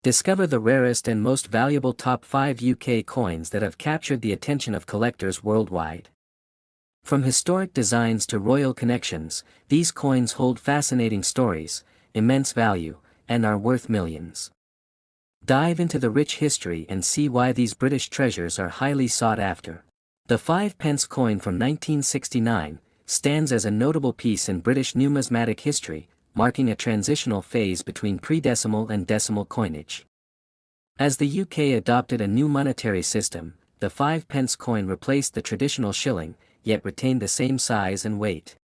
Discover the rarest and most valuable top 5 UK coins that have captured the attention of collectors worldwide. From historic designs to royal connections, these coins hold fascinating stories, immense value, and are worth millions. Dive into the rich history and see why these British treasures are highly sought after. The 5 pence coin from 1969 stands as a notable piece in British numismatic history, marking a transitional phase between pre-decimal and decimal coinage. As the UK adopted a new monetary system, the 5 pence coin replaced the traditional shilling, yet retained the same size and weight.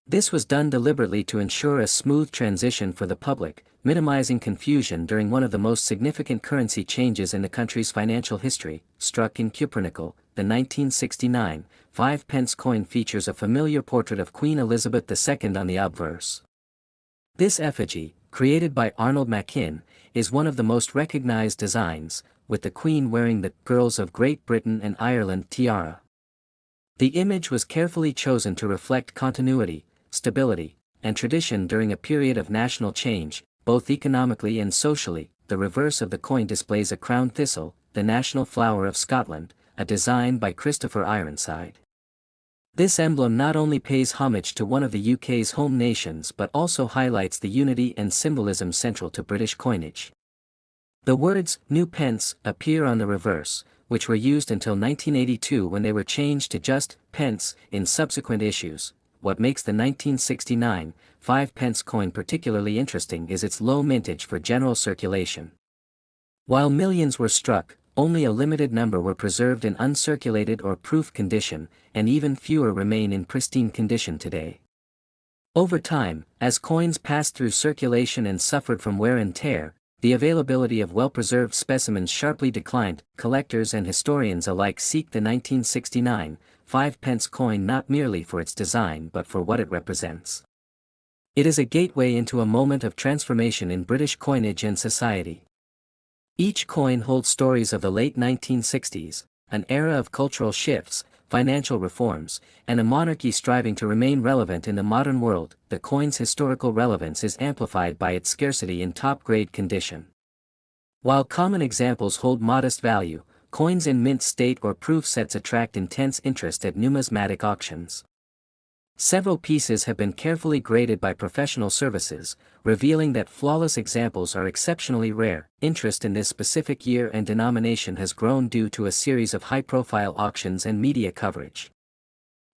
This was done deliberately to ensure a smooth transition for the public, minimizing confusion during one of the most significant currency changes in the country's financial history. Struck in cupronickel, the 1969 5 pence coin features a familiar portrait of Queen Elizabeth II on the obverse. This effigy, created by Arnold Machin, is one of the most recognized designs, with the Queen wearing the Girls of Great Britain and Ireland tiara. The image was carefully chosen to reflect continuity, stability, and tradition during a period of national change, both economically and socially. The reverse of the coin displays a crowned thistle, the national flower of Scotland, a design by Christopher Ironside. This emblem not only pays homage to one of the UK's home nations but also highlights the unity and symbolism central to British coinage. The words "new pence" appear on the reverse, which were used until 1982 when they were changed to just pence in subsequent issues. What makes the 1969 5 pence coin particularly interesting is its low mintage for general circulation. While millions were struck, only a limited number were preserved in uncirculated or proof condition, and even fewer remain in pristine condition today. Over time, as coins passed through circulation and suffered from wear and tear, the availability of well-preserved specimens sharply declined. Collectors and historians alike seek the 1969 5 pence coin not merely for its design but for what it represents. It is a gateway into a moment of transformation in British coinage and society. Each coin holds stories of the late 1960s, an era of cultural shifts, financial reforms, and a monarchy striving to remain relevant in the modern world. The coin's historical relevance is amplified by its scarcity in top-grade condition. While common examples hold modest value, coins in mint state or proof sets attract intense interest at numismatic auctions. Several pieces have been carefully graded by professional services, revealing that flawless examples are exceptionally rare. Interest in this specific year and denomination has grown due to a series of high-profile auctions and media coverage.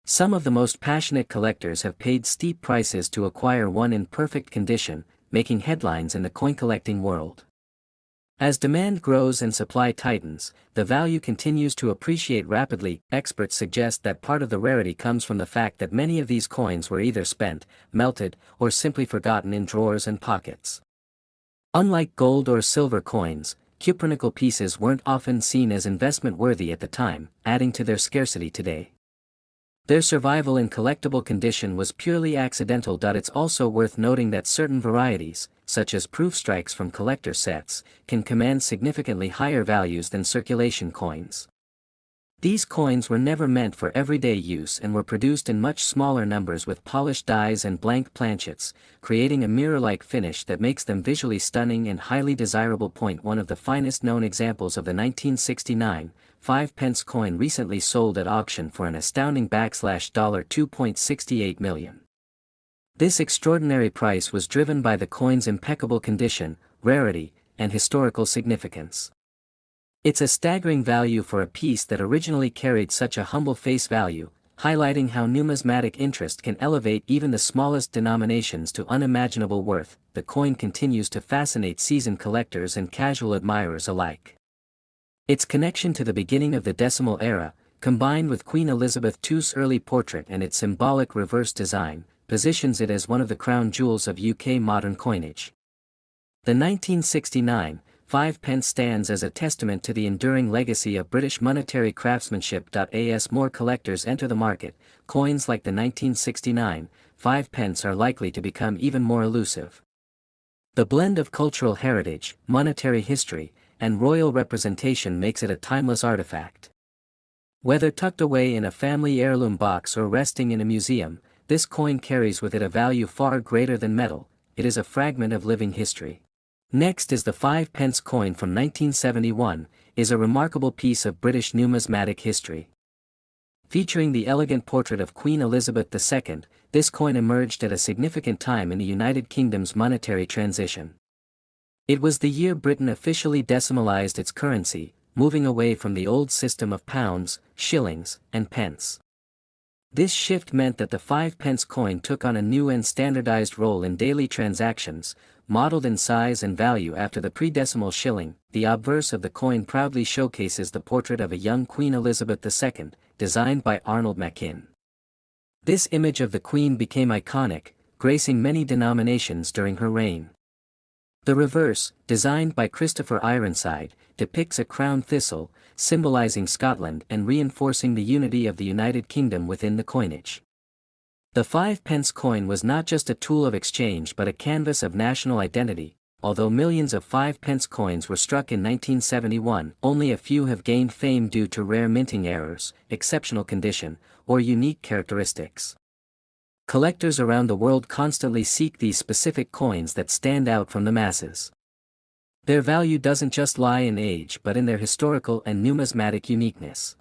Some of the most passionate collectors have paid steep prices to acquire one in perfect condition, making headlines in the coin-collecting world. As demand grows and supply tightens, the value continues to appreciate rapidly. Experts suggest that part of the rarity comes from the fact that many of these coins were either spent, melted, or simply forgotten in drawers and pockets. Unlike gold or silver coins, cupronickel pieces weren't often seen as investment-worthy at the time, adding to their scarcity today. Their survival in collectible condition was purely accidental. It's also worth noting that certain varieties, such as proof strikes from collector sets, can command significantly higher values than circulation coins. These coins were never meant for everyday use and were produced in much smaller numbers with polished dies and blank planchets, creating a mirror-like finish that makes them visually stunning and highly desirable. One of the finest known examples of the 1969 5 pence coin recently sold at auction for an astounding $2.68 million. This extraordinary price was driven by the coin's impeccable condition, rarity, and historical significance. It's a staggering value for a piece that originally carried such a humble face value, highlighting how numismatic interest can elevate even the smallest denominations to unimaginable worth. The coin continues to fascinate seasoned collectors and casual admirers alike. Its connection to the beginning of the decimal era, combined with Queen Elizabeth II's early portrait and its symbolic reverse design, positions it as one of the crown jewels of UK modern coinage. The 1969 5 pence stands as a testament to the enduring legacy of British monetary craftsmanship. As more collectors enter the market, coins like the 1969 5 pence are likely to become even more elusive. The blend of cultural heritage, monetary history, and royal representation makes it a timeless artifact. Whether tucked away in a family heirloom box or resting in a museum, this coin carries with it a value far greater than metal. It is a fragment of living history. Next is the 5 pence coin from 1971, is a remarkable piece of British numismatic history. Featuring the elegant portrait of Queen Elizabeth II, this coin emerged at a significant time in the United Kingdom's monetary transition. It was the year Britain officially decimalised its currency, moving away from the old system of pounds, shillings, and pence. This shift meant that the 5 pence coin took on a new and standardized role in daily transactions, modeled in size and value after the pre-decimal shilling. The obverse of the coin proudly showcases the portrait of a young Queen Elizabeth II, designed by Arnold Machin. This image of the Queen became iconic, gracing many denominations during her reign. The reverse, designed by Christopher Ironside, depicts a crown thistle, symbolizing Scotland and reinforcing the unity of the United Kingdom within the coinage. The 5 pence coin was not just a tool of exchange but a canvas of national identity. Although millions of 5 pence coins were struck in 1971, only a few have gained fame due to rare minting errors, exceptional condition, or unique characteristics. Collectors around the world constantly seek these specific coins that stand out from the masses. Their value doesn't just lie in age but in their historical and numismatic uniqueness.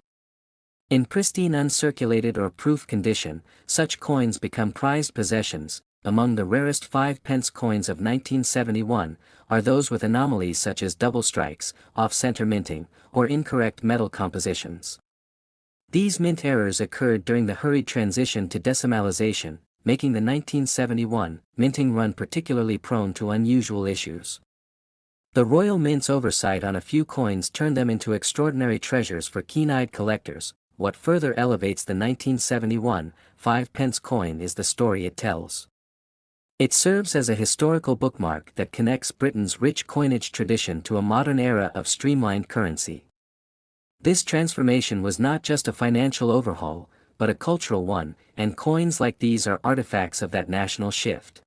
In pristine uncirculated or proof condition, such coins become prized possessions. Among the rarest 5 pence coins of 1971 are those with anomalies such as double strikes, off-center minting, or incorrect metal compositions. These mint errors occurred during the hurried transition to decimalization, making the 1971 minting run particularly prone to unusual issues. The Royal Mint's oversight on a few coins turned them into extraordinary treasures for keen-eyed collectors. What further elevates the 1971 5 pence coin is the story it tells. It serves as a historical bookmark that connects Britain's rich coinage tradition to a modern era of streamlined currency. This transformation was not just a financial overhaul, but a cultural one, and coins like these are artifacts of that national shift.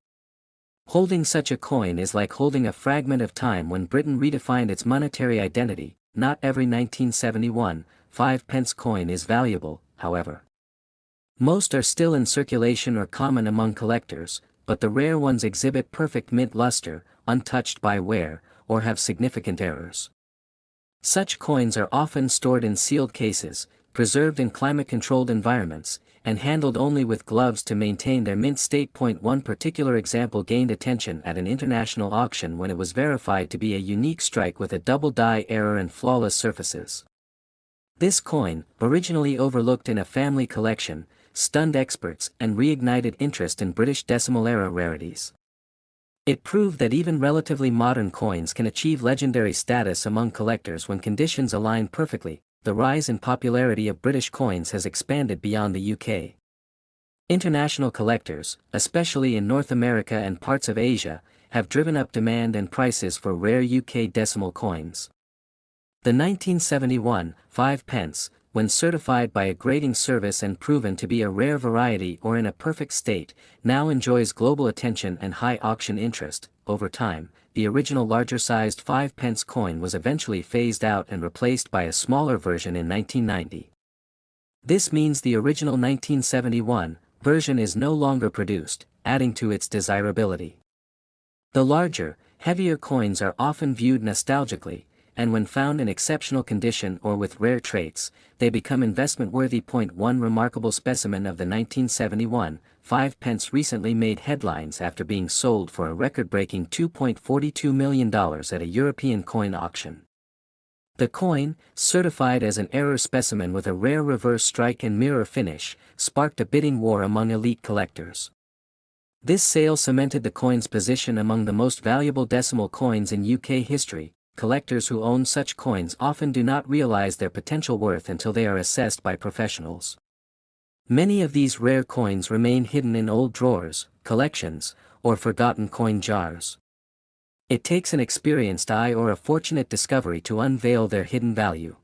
Holding such a coin is like holding a fragment of time when Britain redefined its monetary identity. Not every 1971 5 pence coin is valuable, however. Most are still in circulation or common among collectors, but the rare ones exhibit perfect mint luster, untouched by wear, or have significant errors. Such coins are often stored in sealed cases, preserved in climate-controlled environments, and handled only with gloves to maintain their mint state. One particular example gained attention at an international auction when it was verified to be a unique strike with a double die error and flawless surfaces. This coin, originally overlooked in a family collection, stunned experts and reignited interest in British decimal-era rarities. It proved that even relatively modern coins can achieve legendary status among collectors when conditions align perfectly. The rise in popularity of British coins has expanded beyond the UK. International collectors, especially in North America and parts of Asia, have driven up demand and prices for rare UK decimal coins. The 1971 5 pence, when certified by a grading service and proven to be a rare variety or in a perfect state, now enjoys global attention and high auction interest. Over time, the original larger-sized 5 pence coin was eventually phased out and replaced by a smaller version in 1990. This means the original 1971 version is no longer produced, adding to its desirability. The larger, heavier coins are often viewed nostalgically, and when found in exceptional condition or with rare traits, they become investment-worthy. One remarkable specimen of the 1971 5 pence recently made headlines after being sold for a record-breaking $2.42 million at a European coin auction. The coin, certified as an error specimen with a rare reverse strike and mirror finish, sparked a bidding war among elite collectors. This sale cemented the coin's position among the most valuable decimal coins in UK history. Collectors who own such coins often do not realize their potential worth until they are assessed by professionals. Many of these rare coins remain hidden in old drawers, collections, or forgotten coin jars. It takes an experienced eye or a fortunate discovery to unveil their hidden value.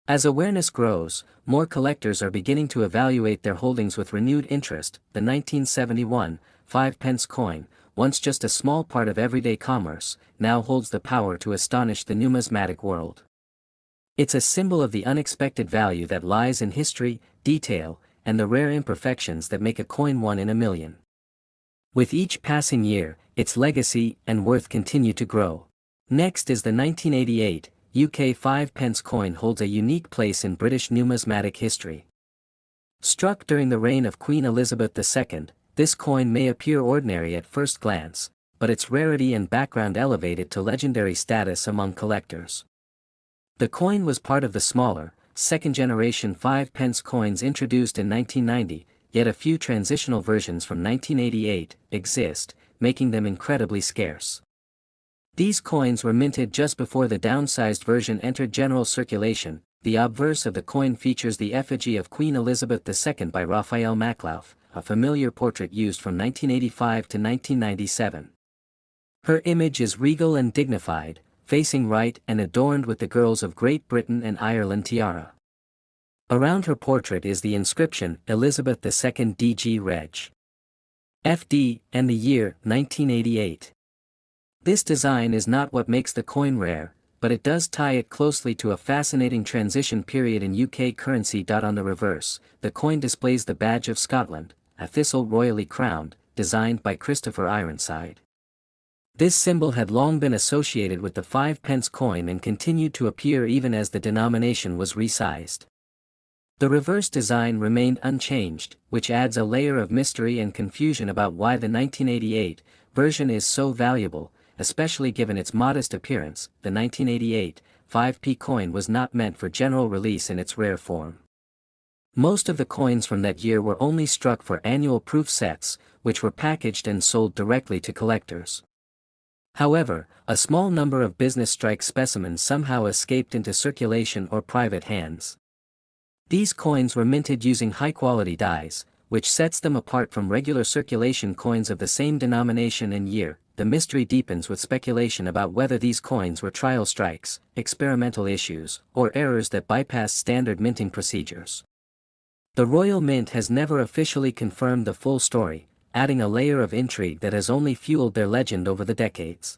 As awareness grows, more collectors are beginning to evaluate their holdings with renewed interest. The 1971 5 pence coin, once just a small part of everyday commerce, now holds the power to astonish the numismatic world. It's a symbol of the unexpected value that lies in history, detail, and the rare imperfections that make a coin one in a million. With each passing year, its legacy and worth continue to grow. Next is the 1988 UK 5 pence coin, holds a unique place in British numismatic history. Struck during the reign of Queen Elizabeth II, this coin may appear ordinary at first glance, but its rarity and background elevate it to legendary status among collectors. The coin was part of the smaller, second-generation 5 pence coins introduced in 1990, yet a few transitional versions from 1988 exist, making them incredibly scarce. These coins were minted just before the downsized version entered general circulation. The obverse of the coin features the effigy of Queen Elizabeth II by Raphael Maclauff, a familiar portrait used from 1985 to 1997. Her image is regal and dignified, facing right and adorned with the girls of Great Britain and Ireland tiara. Around her portrait is the inscription Elizabeth II DG Reg. FD, and the year 1988. This design is not what makes the coin rare, but it does tie it closely to a fascinating transition period in UK currency. On the reverse, the coin displays the badge of Scotland, a thistle royally crowned, designed by Christopher Ironside. This symbol had long been associated with the 5 pence coin and continued to appear even as the denomination was resized. The reverse design remained unchanged, which adds a layer of mystery and confusion about why the 1988 version is so valuable, especially given its modest appearance. The 1988 5p coin was not meant for general release in its rare form. Most of the coins from that year were only struck for annual proof sets, which were packaged and sold directly to collectors. However, a small number of business strike specimens somehow escaped into circulation or private hands. These coins were minted using high-quality dies, which sets them apart from regular circulation coins of the same denomination and year. The mystery deepens with speculation about whether these coins were trial strikes, experimental issues, or errors that bypassed standard minting procedures. The Royal Mint has never officially confirmed the full story, adding a layer of intrigue that has only fueled their legend over the decades.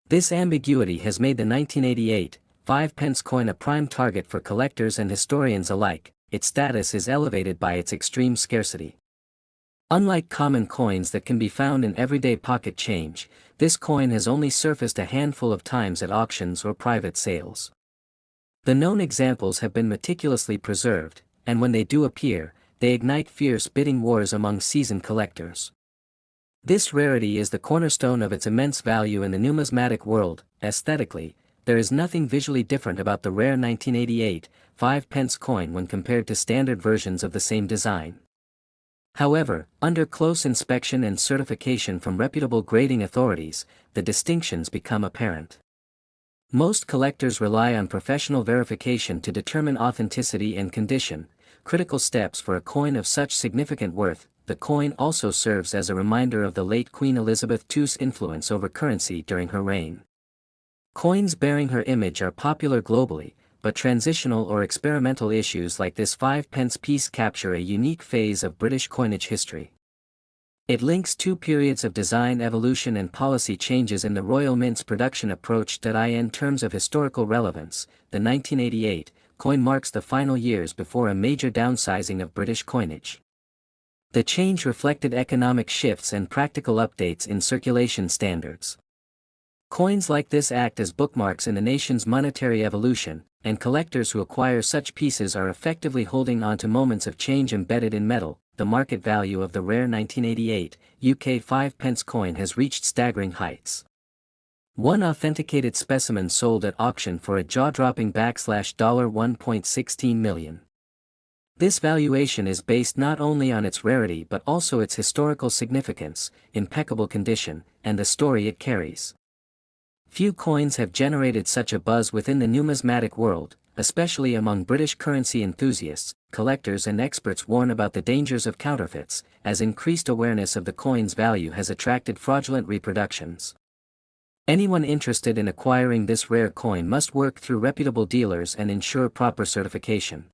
This ambiguity has made the 1988 5 pence coin a prime target for collectors and historians alike. Its status is elevated by its extreme scarcity. Unlike common coins that can be found in everyday pocket change, this coin has only surfaced a handful of times at auctions or private sales. The known examples have been meticulously preserved, and when they do appear, they ignite fierce bidding wars among seasoned collectors. This rarity is the cornerstone of its immense value in the numismatic world. Aesthetically, there is nothing visually different about the rare 1988 5 pence coin when compared to standard versions of the same design. However, under close inspection and certification from reputable grading authorities, the distinctions become apparent. Most collectors rely on professional verification to determine authenticity and condition, critical steps for a coin of such significant worth. The coin also serves as a reminder of the late Queen Elizabeth II's influence over currency during her reign. Coins bearing her image are popular globally, but transitional or experimental issues like this 5 pence piece capture a unique phase of British coinage history. It links two periods of design evolution and policy changes in the Royal Mint's production approach. In terms of historical relevance, the 1988 coin marks the final years before a major downsizing of British coinage. The change reflected economic shifts and practical updates in circulation standards. Coins like this act as bookmarks in the nation's monetary evolution, and collectors who acquire such pieces are effectively holding on to moments of change embedded in metal. The market value of the rare 1988 UK 5 pence coin has reached staggering heights. One authenticated specimen sold at auction for a jaw-dropping $1.16 million. This valuation is based not only on its rarity but also its historical significance, impeccable condition, and the story it carries. Few coins have generated such a buzz within the numismatic world, especially among British currency enthusiasts. Collectors and experts warn about the dangers of counterfeits, as increased awareness of the coin's value has attracted fraudulent reproductions. Anyone interested in acquiring this rare coin must work through reputable dealers and ensure proper certification.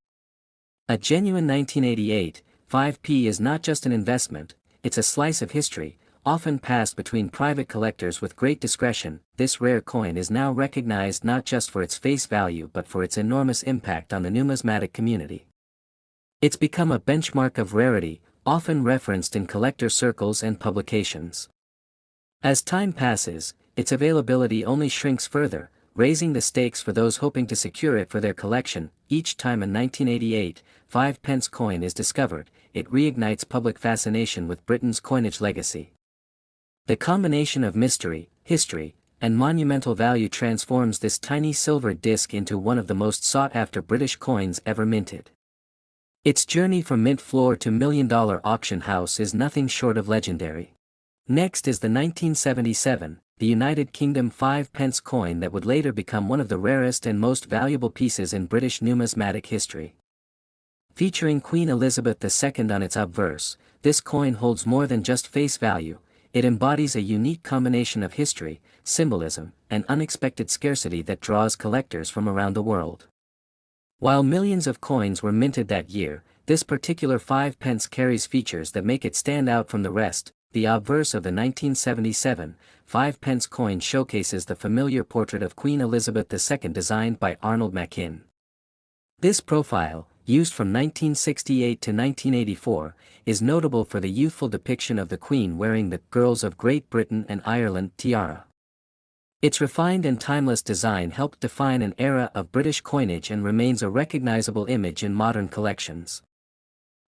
A genuine 1988 5p is not just an investment, it's a slice of history, often passed between private collectors with great discretion. This rare coin is now recognized not just for its face value but for its enormous impact on the numismatic community. It's become a benchmark of rarity, often referenced in collector circles and publications. As time passes, its availability only shrinks further, raising the stakes for those hoping to secure it for their collection. Each time a 1988 5-pence coin is discovered, it reignites public fascination with Britain's coinage legacy. The combination of mystery, history, and monumental value transforms this tiny silver disc into one of the most sought-after British coins ever minted. Its journey from mint floor to million-dollar auction house is nothing short of legendary. Next is the 1977, the United Kingdom 5-pence coin that would later become one of the rarest and most valuable pieces in British numismatic history. Featuring Queen Elizabeth II on its obverse, this coin holds more than just face value. It embodies a unique combination of history, symbolism, and unexpected scarcity that draws collectors from around the world. While millions of coins were minted that year, this particular 5-pence carries features that make it stand out from the rest. The obverse of the 1977 5-pence coin showcases the familiar portrait of Queen Elizabeth II designed by Arnold Machin. This profile, used from 1968 to 1984, is notable for the youthful depiction of the Queen wearing the Girls of Great Britain and Ireland tiara. Its refined and timeless design helped define an era of British coinage and remains a recognizable image in modern collections.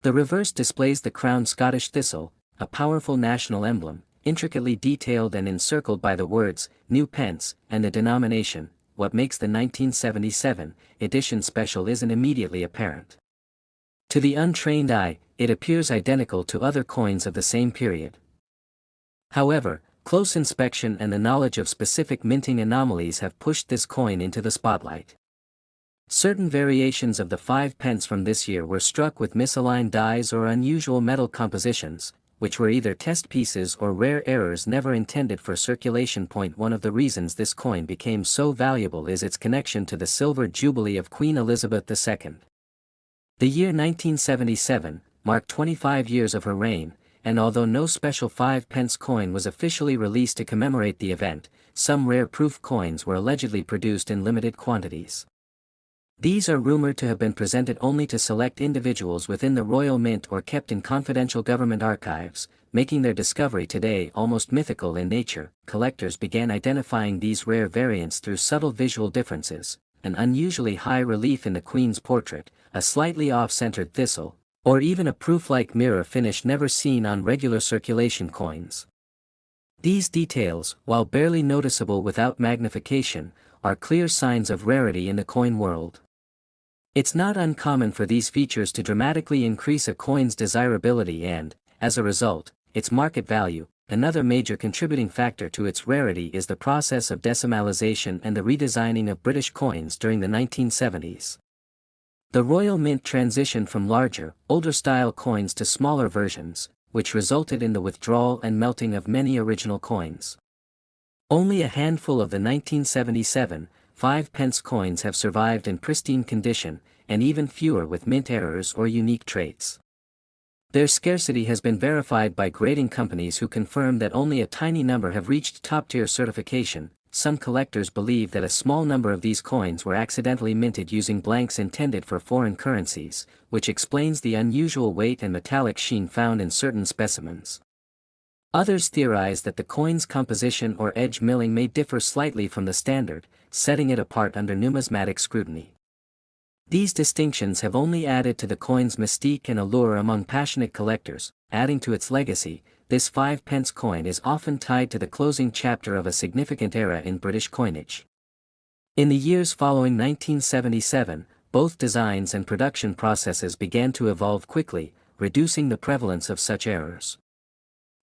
The reverse displays the crowned Scottish thistle, a powerful national emblem, intricately detailed and encircled by the words, New Pence, and the denomination. What makes the 1977 edition special isn't immediately apparent. To the untrained eye, it appears identical to other coins of the same period. However, close inspection and the knowledge of specific minting anomalies have pushed this coin into the spotlight. Certain variations of the 5-pence from this year were struck with misaligned dies or unusual metal compositions, which were either test pieces or rare errors never intended for circulation. One of the reasons this coin became so valuable is its connection to the Silver Jubilee of Queen Elizabeth II. The year 1977 marked 25 years of her reign, and although no special 5-pence coin was officially released to commemorate the event, some rare proof coins were allegedly produced in limited quantities. These are rumored to have been presented only to select individuals within the Royal Mint or kept in confidential government archives, making their discovery today almost mythical in nature. Collectors began identifying these rare variants through subtle visual differences, an unusually high relief in the Queen's portrait, a slightly off-centered thistle, or even a proof-like mirror finish never seen on regular circulation coins. These details, while barely noticeable without magnification, are clear signs of rarity in the coin world. It's not uncommon for these features to dramatically increase a coin's desirability and, as a result, its market value. Another major contributing factor to its rarity is the process of decimalization and the redesigning of British coins during the 1970s. The Royal Mint transitioned from larger, older-style coins to smaller versions, which resulted in the withdrawal and melting of many original coins. Only a handful of the 1977 5-pence coins have survived in pristine condition, and even fewer with mint errors or unique traits. Their scarcity has been verified by grading companies who confirm that only a tiny number have reached top-tier certification. Some collectors believe that a small number of these coins were accidentally minted using blanks intended for foreign currencies, which explains the unusual weight and metallic sheen found in certain specimens. Others theorize that the coin's composition or edge milling may differ slightly from the standard, setting it apart under numismatic scrutiny. These distinctions have only added to the coin's mystique and allure among passionate collectors. Adding to its legacy, this 5-pence coin is often tied to the closing chapter of a significant era in British coinage. In the years following 1977, both designs and production processes began to evolve quickly, reducing the prevalence of such errors.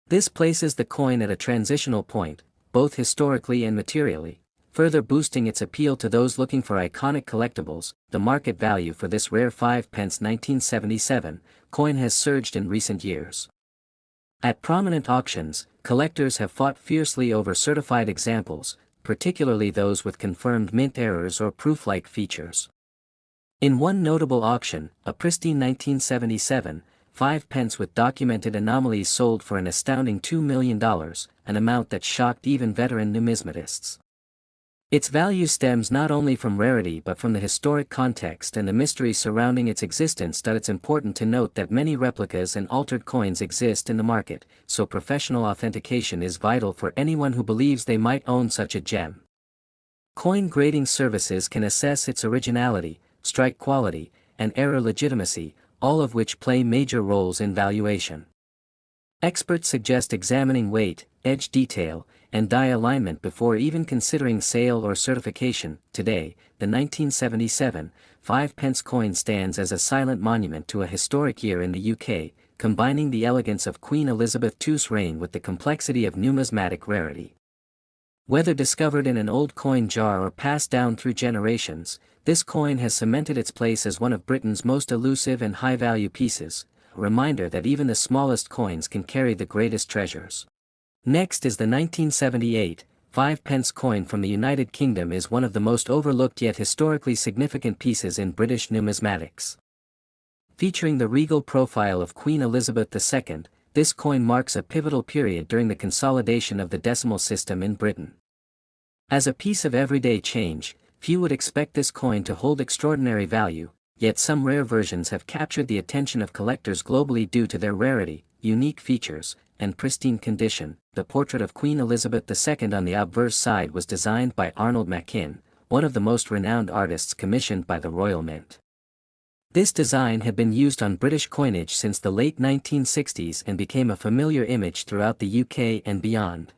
This places the coin at a transitional point, both historically and materially, further boosting its appeal to those looking for iconic collectibles. The market value for this rare 5-pence 1977 coin has surged in recent years. At prominent auctions, collectors have fought fiercely over certified examples, particularly those with confirmed mint errors or proof-like features. In one notable auction, a pristine 1977 5-pence with documented anomalies sold for an astounding $2 million, an amount that shocked even veteran numismatists. Its value stems not only from rarity but from the historic context and the mystery surrounding its existence. It's important to note that many replicas and altered coins exist in the market, so professional authentication is vital for anyone who believes they might own such a gem. Coin grading services can assess its originality, strike quality, and error legitimacy, all of which play major roles in valuation. Experts suggest examining weight, edge detail, and die alignment before even considering sale or certification. Today, the 1977 5-pence coin stands as a silent monument to a historic year in the UK, combining the elegance of Queen Elizabeth II's reign with the complexity of numismatic rarity. Whether discovered in an old coin jar or passed down through generations, this coin has cemented its place as one of Britain's most elusive and high-value pieces, a reminder that even the smallest coins can carry the greatest treasures. Next is the 1978 5-pence coin from the United Kingdom. Is one of the most overlooked yet historically significant pieces in British numismatics. Featuring the regal profile of Queen Elizabeth II, this coin marks a pivotal period during the consolidation of the decimal system in Britain. As a piece of everyday change, few would expect this coin to hold extraordinary value, yet some rare versions have captured the attention of collectors globally due to their rarity, unique features, and pristine condition. The portrait of Queen Elizabeth II on the obverse side was designed by Arnold Machin, one of the most renowned artists commissioned by the Royal Mint. This design had been used on British coinage since the late 1960s and became a familiar image throughout the UK and beyond.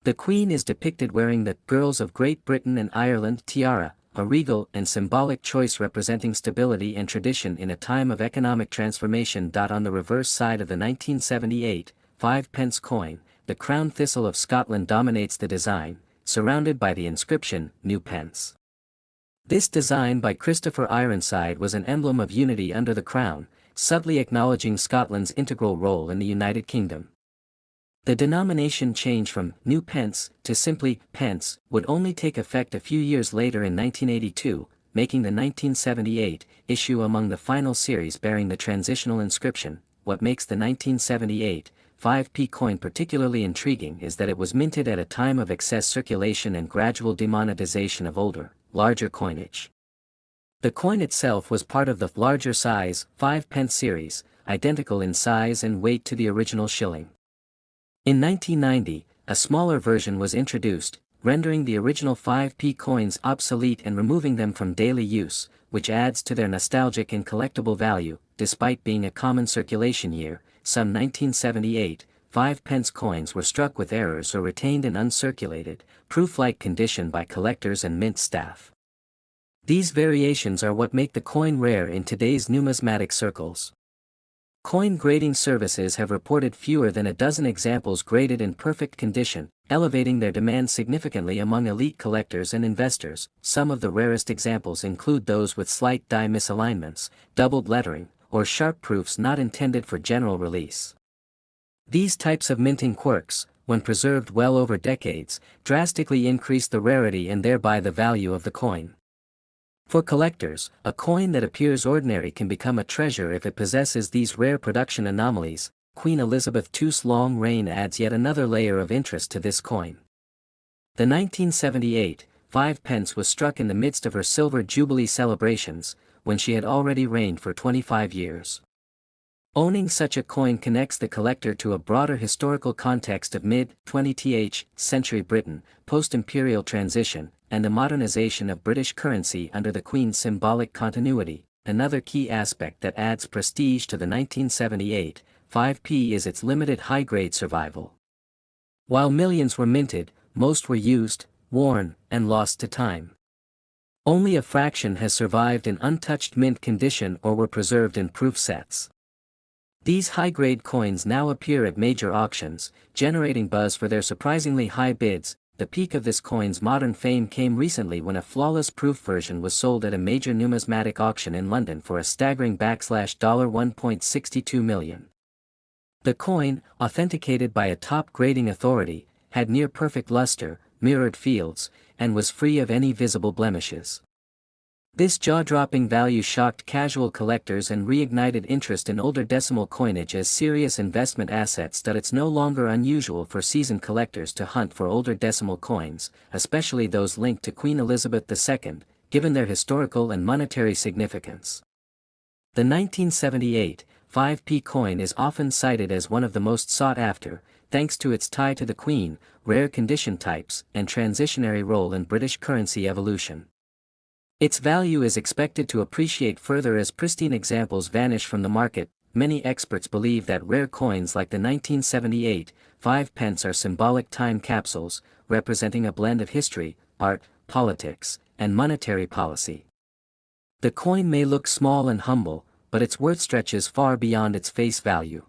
The Queen is depicted wearing the Girls of Great Britain and Ireland tiara, a regal and symbolic choice representing stability and tradition in a time of economic transformation. On the reverse side of the 1978 5-pence coin, the crown thistle of Scotland dominates the design, surrounded by the inscription, New Pence. This design by Christopher Ironside was an emblem of unity under the crown, subtly acknowledging Scotland's integral role in the United Kingdom. The denomination change from New Pence to simply Pence would only take effect a few years later in 1982, making the 1978 issue among the final series bearing the transitional inscription. What makes the 1978 5p coin particularly intriguing is that it was minted at a time of excess circulation and gradual demonetization of older, larger coinage. The coin itself was part of the larger size 5-pence series, identical in size and weight to the original shilling. In 1990, a smaller version was introduced, rendering the original 5p coins obsolete and removing them from daily use, which adds to their nostalgic and collectible value. Despite being a common circulation year, some 1978 5-pence coins were struck with errors or retained in uncirculated, proof-like condition by collectors and mint staff. These variations are what make the coin rare in today's numismatic circles. Coin grading services have reported fewer than a dozen examples graded in perfect condition, elevating their demand significantly among elite collectors and investors. Some of the rarest examples include those with slight die misalignments, doubled lettering, or sharp proofs not intended for general release. These types of minting quirks, when preserved well over decades, drastically increase the rarity and thereby the value of the coin. For collectors, a coin that appears ordinary can become a treasure if it possesses these rare production anomalies. Queen Elizabeth II's long reign adds yet another layer of interest to this coin. The 1978 5-pence was struck in the midst of her Silver Jubilee celebrations, when she had already reigned for 25 years. Owning such a coin connects the collector to a broader historical context of mid-20th century Britain, post-imperial transition, and the modernization of British currency under the Queen's symbolic continuity. Another key aspect that adds prestige to the 1978 5p is its limited high-grade survival. While millions were minted, most were used, worn, and lost to time. Only a fraction has survived in untouched mint condition or were preserved in proof sets. These high-grade coins now appear at major auctions, generating buzz for their surprisingly high bids. The peak of this coin's modern fame came recently when a flawless proof version was sold at a major numismatic auction in London for a staggering $1.62 million. The coin, authenticated by a top grading authority, had near-perfect luster, mirrored fields, and was free of any visible blemishes. This jaw-dropping value shocked casual collectors and reignited interest in older decimal coinage as serious investment assets. It's no longer unusual for seasoned collectors to hunt for older decimal coins, especially those linked to Queen Elizabeth II, given their historical and monetary significance. The 1978 5p coin is often cited as one of the most sought after, thanks to its tie to the Queen, rare condition types, and transitionary role in British currency evolution. Its value is expected to appreciate further as pristine examples vanish from the market. Many experts believe that rare coins like the 1978 5 pence are symbolic time capsules, representing a blend of history, art, politics, and monetary policy. The coin may look small and humble, but its worth stretches far beyond its face value.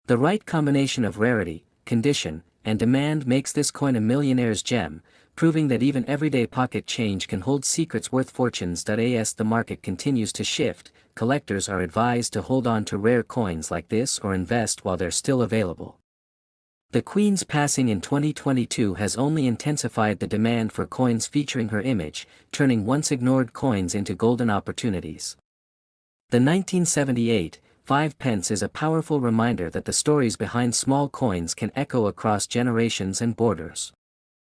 The right combination of rarity, condition, and demand makes this coin a millionaire's gem, proving that even everyday pocket change can hold secrets worth fortunes. As the market continues to shift, collectors are advised to hold on to rare coins like this or invest while they're still available. The Queen's passing in 2022 has only intensified the demand for coins featuring her image, turning once ignored coins into golden opportunities. The 1978 5 pence is a powerful reminder that the stories behind small coins can echo across generations and borders.